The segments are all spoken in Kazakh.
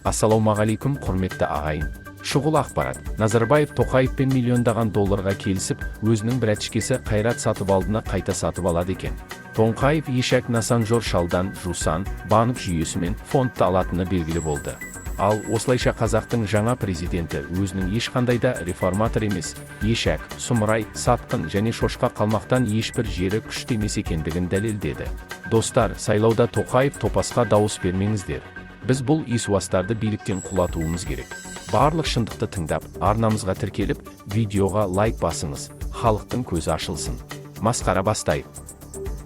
Ассалаумағалейкум, құрметті ағайын. Шұғыл ақпарат. Назарбаев Тоқаевпен миллиондаған долларға келісіп, өзінің братишкесі Қайрат Сатыбалдыны қайта сатып алады екен. Тоқаев Ешек Насанжор Шалдан Жусан банк жүйесімен фондты алатыны белгілі болды. Ал осылайша қазақтың жаңа президенті өзінің ешқандайда реформатор емес, ешек, сұмырай, сатқын және шошқа қалмақтан ешбір жері күшті емес екендігін дәлелдеді. Достар, сайлауда Тоқаев топасқа дауыс бермеңіздер. Біз бұл исуастарды биліктен құлатуымыз керек. Барлық шындықты тыңдап, арнамызға тіркеліп, видеоға лайк басыңыз, халықтың көзі ашылсын. Масқара бастайық.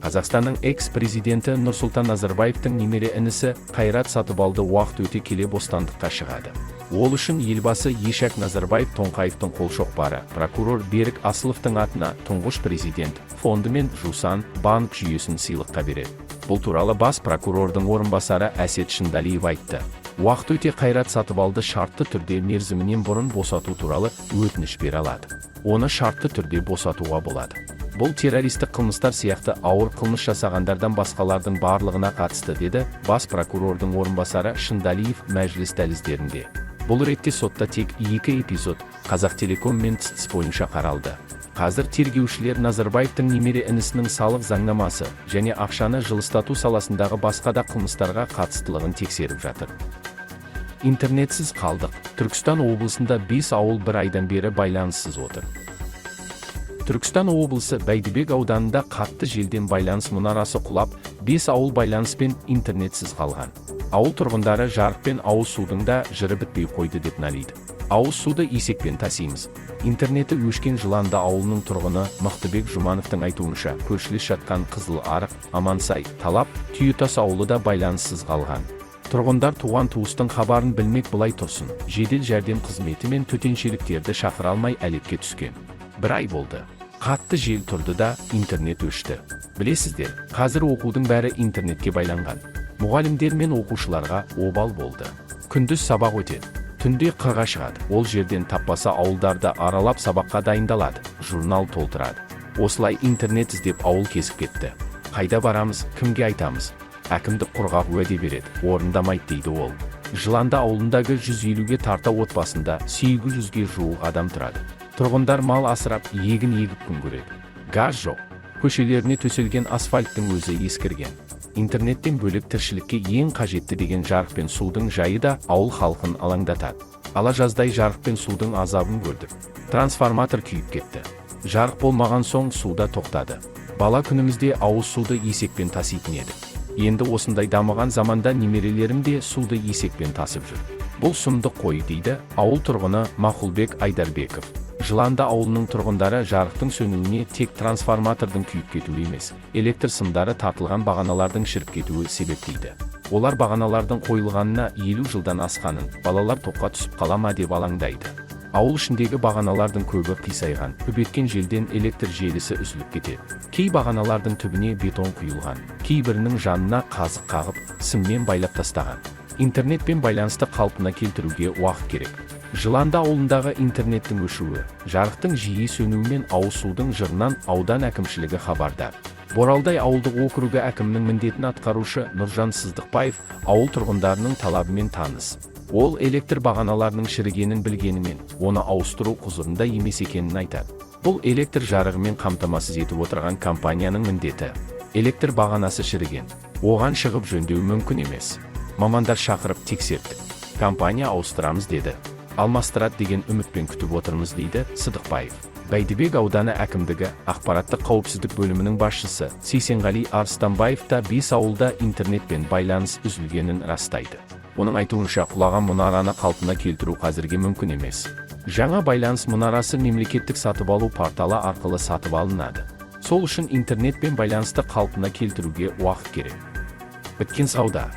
Қазақстанның экс-президенті Нұрсұлтан Назарбаевтың немере інісі Қайрат Сатыбалды уақыт өте келе бостандыққа шығады. Ол үшін елбасы Ешек Назарбаев Тоқаевтың қолшоқпары, прокурор Берік Асыловтың атына тұңғыш президент фонды мен Жусан банк жүйесін сыйлыққа береді. Бұл туралы бас прокурордың орынбасары Әсет Шындалиев айтты. Уақыт өте Қайрат Сатыбалды шартты түрде мерзімінен бұрын босату туралы өтініш бере алады. Оны шартты түрде босатуға болады. Бұл террористік қылмыстар сияқты ауыр қылмыс жасағандардан басқалардың барлығына қатысты, деді бас прокурордың орынбасары Шындалиев мәжіліс дәліздерінде. Бұл ретте сотта тек 2 эпизод Қазақтелеком мен ТС бойынша қаралды. Қазір тергеушілер Назарбаевтың немере інісінің салық заңнамасы және ақшаны жылыстату саласындағы басқа да қылмыстарға қатыстылығын тексеріп жатыр. Интернетсіз қалдық. Түркістан облысында 5 ауыл бір айдан бері байланыссыз отыр. Түркістан облысы Бәйдібек ауданында қатты желден байланыс мұнарасы құлап, 5 ауыл байланыспен интернетсіз қалған. Ауыл тұрғындары жарық пен ауыз судың да жыры бітпей қойды деп налиды. Ауыз суды есекпен тасимыз. Интернеті өшкен Жыланды ауылының тұрғыны Мықтыбек Жұмановтың айтуынша, көршілес жатқан Қызыл Арық, Амансай, Талап, Түйетас ауылы да байланыссыз қалған. Тұрғындар туған туыстың хабарын білмек былай тұрсын, жедел жәрдем қызметі мен төтеншеліктерді шақыра алмай әлекке түскен. 1 ай болды. Қатты жел тұрды да интернет өшті. Білесіздер, қазір оқудың бәрі интернетке байланған. Мұғалімдер мен оқушыларға обал болды. Күндіз сабақ өтеді, түнде қырға шығады. Ол жерден таппаса ауылдарды аралап сабаққа дайындалады, журнал толтырады. Осылай интернет іздеп ауыл кесіп кетті. Қайда барамыз, кімге айтамыз? Әкімдік құрғақ уәде береді, орындамайды дейді ол. Жыланды ауылындағы 150-ге тарта отбасында 800-ге жуық адам тұрады. Тұрғындар мал асырап, егін егіп күн көреді. Газ жоқ. Көшелеріне төселген асфальттың өзі ескірген. Интернеттен бөлек тіршілікке ең қажетті деген жарық пен судың жайы да ауыл халқын алаңдатады. Ала жаздай жарық пен судың азабын көрдік. Трансформатор күйіп кетті. Жарық болмаған соң суда тоқтады. Бала күнімізде ауыз суды есекпен таситын еді. Енді осындай дамыған заманда немерелерім де суды есекпен тасып жүр. Бұл сұмдық қой, дейді ауыл тұрғыны Мақұлбек Айдарбеков. Жыланды ауылының тұрғындары жарықтың сөнуіне тек трансформатордың күйіп кетуі емес, электр сымдары тартылған бағаналардың шіріп кетуі себеп дейді. Олар бағаналардың қойылғанына 50 жылдан асқанын, балалар тоққа түсіп қала ма деп алаңдайды. Ауыл ішіндегі бағаналардың көбі қисайған, көбеткен желден электр желісі үзіліп кетеді. Кей бағаналардың түбіне бетон құйылған, кейбірінің жанына қазық қағып, сыммен байлап тастаған. Интернетпен байланысты қалпына келтіруге уақыт керек. Жыланды ауылындағы интернеттің өшуі, жарықтың жиі сөнуімен ауыз судың жырынан аудан әкімшілігі хабардар. Боралдай ауылдық округі әкімінің міндетін атқарушы Нұржан Сыздықбаев ауыл тұрғындарының талабымен таныс. Ол электр бағаналарының шірігенін білгенімен, оны ауыстыру құзырында емес екенін айтады. Бұл электр жарығымен қамтамасыз етіп отырған компанияның міндеті. Электр бағанасы шіріген, оған шығып жөндеу мүмкін емес. Мамандар шақырып тексердік. Компания ауыстырамыз деді. Алмастырады деген үмітпен күтіп отырмыз, дейді Сыдықбаев. Бәйдібек ауданы әкімдігі ақпараттық қауіпсіздік бөлімінің басшысы Сейсенғали Арыстанбаев та 5 ауылда интернетпен байланыс үзілгенін растайды. Оның айтуынша, құлаған мұнараны қалпына келтіру қазірге мүмкін емес. Жаңа байланыс мұнарасы мемлекеттік сатып алу порталы арқылы сатып алынады. Сол үшін интернетпен байланысты қалпына келтіруге уақыт керек. Біткен сауда.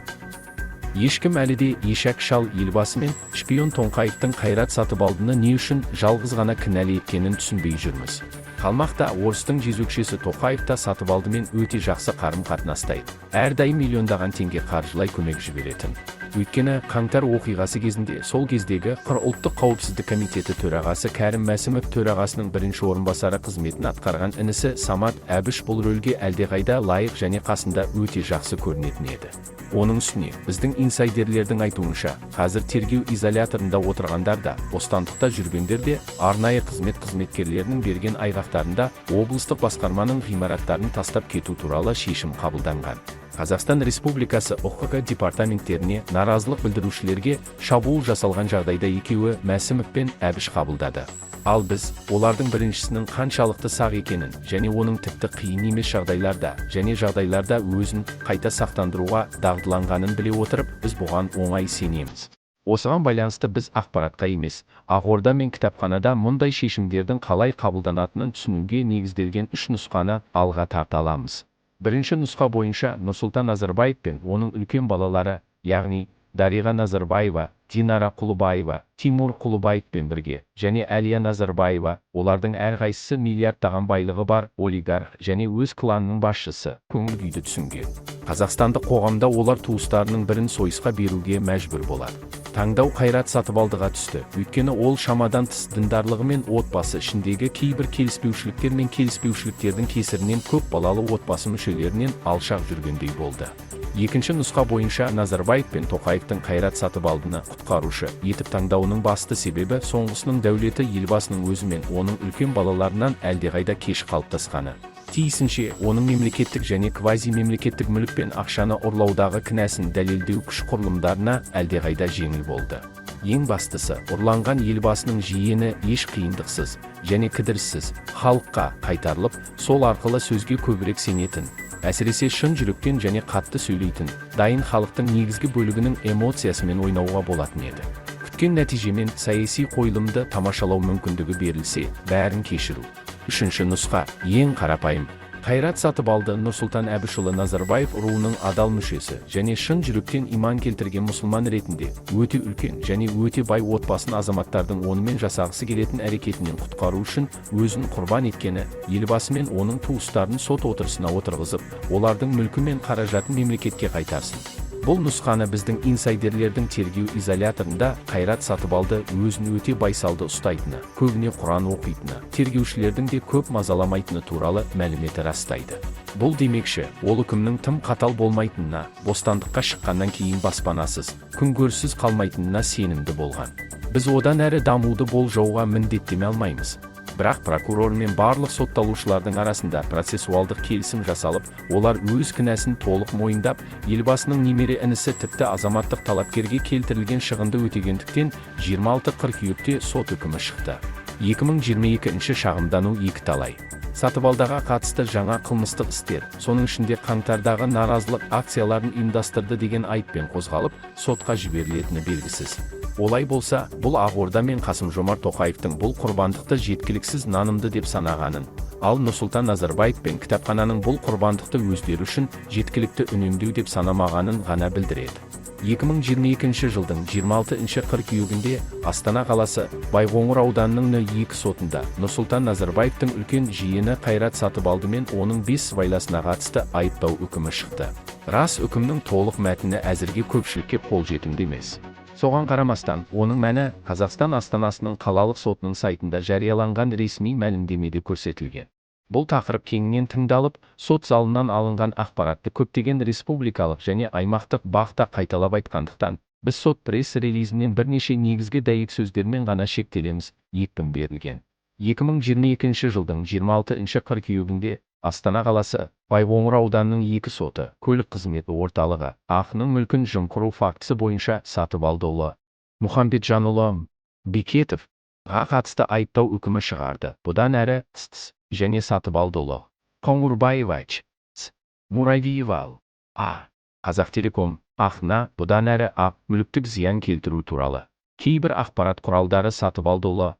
Ешкім әлі де Ешек шал елбасы мен шпион Тоқаевтың Қайрат Сатыбалдыны не үшін жалғыз ғана кінәлі еткенін түсінбей жүрміз. Қалмақта орыстың жезөкшесі Тоқаев та Сатыбалдымен өте жақсы қарым қатынастайды. Әрдайым миллиондаған теңге қаржылай көмек жіберетін. Өйткені қаңтар оқиғасы кезінде сол кездегі Қр ұлттық қауіпсіздік комитеті төрағасы Кәрім Мәсімов төрағасының бірінші орынбасары қызметін атқарған інісі Самат Әбіш бұл рөлге әлдеқайда лайық және қасында өте жақсы көрінетін еді. Оның үстіне, біздің инсайдерлердің айтуынша, қазір тергеу изоляторында отырғандар да, бостандықта жүргендер де, арнайы қызметкерлерінің берген айғақтарында облыстық басқарманың ғимараттарын тастап кету туралы шешім қабылданған. Қазақстан Республикасы ОХК департаменттеріне наразылық білдірушілерге шабуыл жасалған жағдайда екеуі Мәсімов пен Әбіш қабылдады. Ал біз олардың біріншісінің қаншалықты сақ екенін және оның тіпті қиын емес жағдайларда өзін қайта сақтандыруға дағдыланғанын біле отырып, біз бұған оңай сенеміз. Осыған байланысты біз ақпаратқа емес, ақорда мен кітапханада мұндай шешімдердің қалай қабылданатынын түсінуге негізделген 3 нұсқаны алға тарта аламыз. Бірінші нұсқа бойынша Нұрсұлтан Назарбаев пен оның үлкен балалары, яғни Дариға Назарбаева, Динара Құлыбаева, Тимур Құлыбаевпен бірге, және Әлия Назарбаева, олардың әрқайсысы миллиардтаған байлығы бар олигарх және өз кланының басшысы, көңіл күйді түсінген. Қазақстандық қоғамда олар туыстарының бірін сойысқа беруге мәжбүр болады. Таңдау Қайрат Сатыбалдыға түсті, өйткені ол шамадан тыс діндарлығы мен отбасы ішіндегі кейбір келіспеушіліктер мен келіспеушіліктердің кесірінен көп балалы отбасы мүшелерінен алшақ жүргендей болды. Екінші нұсқа бойынша Назарбаев пен Тоқаевтың Қайрат Сатыбалдыны құтқарушы етіп таңдауының басты себебі соңғысының дәулеті елбасының өзі мен оның үлкен балаларынан әлдеқайда кеш қалыптасқаны. Тиісінше, оның мемлекеттік және квази-мемлекеттік мүлік пен ақшаны ұрлаудағы кінәсін дәлелдеу күш құрылымдарына әлдеқайда жеңіл болды. Ең бастысы, ұрланған елбасының жиені еш қиындықсыз және кідіріссіз халыққа қайтарылып, сол арқылы сөзге көбірек сенетін, әсіресе шын жүректен және қатты сөйлейтін, дайын халықтың негізгі бөлігінің эмоциясымен ойнауға болатын еді. Күткен нәтижемен саяси қойылымды тамашалау мүмкіндігі берілсе, бәрін кешіру. Үшінші нұсқа, ең қарапайым. Қайрат Сатыбалды Нұрсұлтан Әбішұлы Назарбаев руының адал мүшесі және шын жүректен иман келтірген мұсылман ретінде өте үлкен және өте бай отбасын азаматтардың онымен жасағысы келетін әрекетінен құтқару үшін өзін құрбан еткені, елбасы мен оның туыстарын сот отырысына отырғызып, олардың мүлкі мен қаражатын мемлекетке қайтарсын. Бұл нұсқаны біздің инсайдерлердің тергеу изоляторында Қайрат Сатыбалды өзін өте байсалды ұстайтыны, көбіне Құран оқитыны, тергеушілердің де көп мазаламайтыны туралы мәліметі растайды. Бұл демекші, ол үкімнің тым қатал болмайтынына, бостандыққа шыққаннан кейін баспанасыз, күнкөріссіз қалмайтынына сенімді болған. Біз одан әрі дамуды болжауға міндеттеме алмаймыз. Бірақ прокурор мен барлық сотталушылардың арасында процессуалдық келісім жасалып, олар өз кінәсін толық мойындап, елбасының немере інісі тіпті азаматтық талапкерге келтірілген шығынды өтегендіктен 26 қыркүйекте сот үкімі шықты. 2022 шағымдану екі талай. Сатыбалдыға қатысты жаңа қылмыстық істер, соның ішінде қаңтардағы наразылық акцияларын ұйымдастырды деген айыппен қозғалып, сотқа жіберілетіні белгісіз. Олай болса, бұл Ақорда мен Қасым-Жомарт Тоқаевтың бұл құрбандықты жеткіліксіз нанымды деп санағанын, ал Нұрсұлтан Назарбаев пен кітапхананың бұл құрбандықты өздері үшін жеткілікті үнемдеу деп санамағанын ғана білдіреді. 2022 жылдың 26 қыркүйегінде Астана қаласы Байқоңыр ауданының 2 сотында Нұрсұлтан Назарбаевтың үлкен жиені Қайрат Сатыбалды мен оның 5 сыбайласына қатысты айыптау үкімі шықты. Рас, үкімнің толық мәтіні әзірге көпшілікке қолжетімді емес. Соған қарамастан, оның мәні Қазақстан Астанасының қалалық сотының сайтында жарияланған ресми мәлімдемеде көрсетілген. Бұл тақырып кеңінен тыңдалып, сот залынан алынған ақпаратты көптеген республикалық және аймақтық бақта қайталап айтқандықтан, біз сот пресс-релизінен бірнеше негізгі дәйек сөздермен ғана шектелеміз, екпін берілген. 2022 жылдың 26 қыркүйегінде Астана қаласы Байқоңыр ауданының 2 соты, көлік қызметі орталығы, ақының мүлкін жымқыру фактісі бойынша Сатыбалдыұлы Мұхамбетжанұлы Бекетовға қатысты айыптау үкімі шығарды. Бұдан әрі және Сатыбалдыұлы Қоңырбаева Муравиева Қазақтелеком ақына бұдан әрі мүліктік зиян келтіру туралы кейбір ақпарат құралдары Сатыбалдыұлы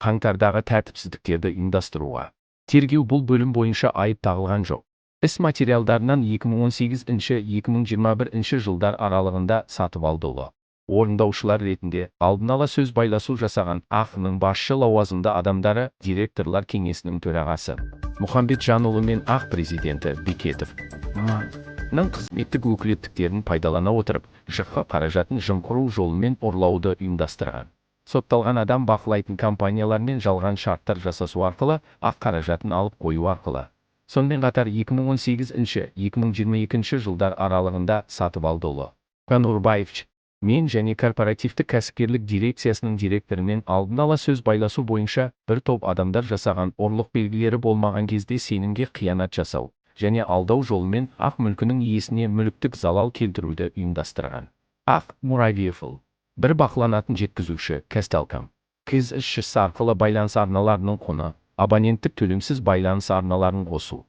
қаңтардағы тәртіпсіздіктерді ұйымдастыруға. Тергеу бұл бөлім бойынша айып тағылған жоқ. Іс материалдарынан 2018-2021 жылдар аралығында Сатыбалдыұлы орындаушылар ретінде алдын ала сөз байласу жасаған ақының басшы лауазымды адамдары директорлар кеңесінің төрағасы Мұхамбетжанұлы мен ақ президенті Бекетов қызметтік өкілеттіктерін пайдалана отырып, ЖФ қаражатын жымқыру жолымен ұрлауды ұйымдастырған. Сотталған адам бақылайтын компаниялармен жалған шарттар жасасу арқылы ақ қаражатын алып қою арқылы. Сонымен қатар 2018-2022 жылдар аралығында сатып алды ұлы. Қанурбаев мен және корпоративтік кәсіпкерлік дирекциясының директорымен алдын ала сөз байласу бойынша бір топ адамдар жасаған ұрлық белгілері болмаған кезде сенімге қиянат жасау және алдау жолымен ақ мүлкінің иесіне мүліктік залал келтіруді ұйымдастырған. Ақ Муравьев бір бақыланатын жеткізуші Казтелком іс-шісі арқылы байланыс арналарының құны, абоненттік төлемсіз байланыс арналарын қосу.